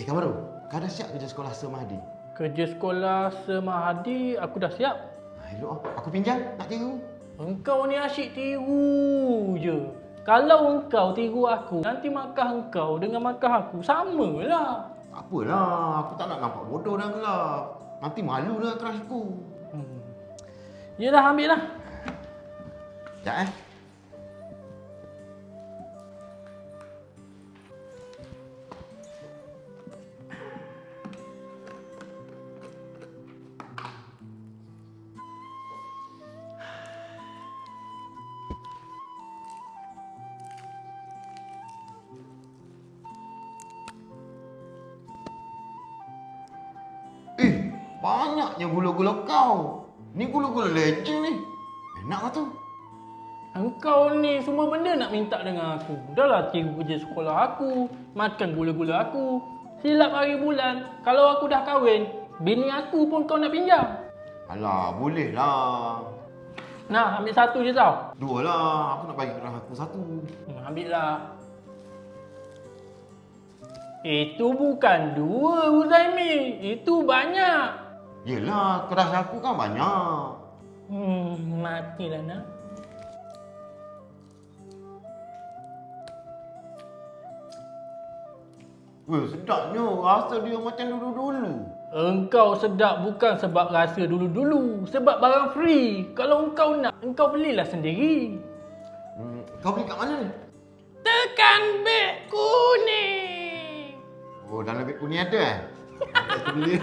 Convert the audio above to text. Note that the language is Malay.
Kawan baru, kau dah siap kerja sekolah Semahadi? Kerja sekolah Semahadi aku dah siap. Elok, aku pinjam, nak tiru. Engkau ni asyik tiru je. Kalau engkau tiru aku, nanti markah engkau dengan markah aku samalah. Tak apalah, aku tak nak nampak bodoh dalam gelap. Nanti malu dengan crush aku. Yelah, ambil lah. Sekejap banyaknya gula-gula kau. Ni gula-gula legend ni. Enak kau tu. Engkau ni semua benda nak minta dengan aku. Dah lah tiru kerja sekolah aku, makan gula-gula aku. Silap hari bulan, kalau aku dah kahwin, bini aku pun kau nak pinjam. Alah, boleh lah. Nah, ambil satu je tau. Dua lah, aku nak bagi crush aku satu. Ambil lah. Itu bukan dua, Huzaimi. Itu banyak. Yelah, crush aku kan banyak. Matilah nak. Weh, sedapnya. Rasa dia macam dulu-dulu. Engkau sedap bukan sebab rasa dulu-dulu. Sebab barang free. Kalau engkau nak, engkau belilah sendiri. Kau beli kat mana ni? Tekan beg kuning. Oh, dalam beg kuning ada Aku beli.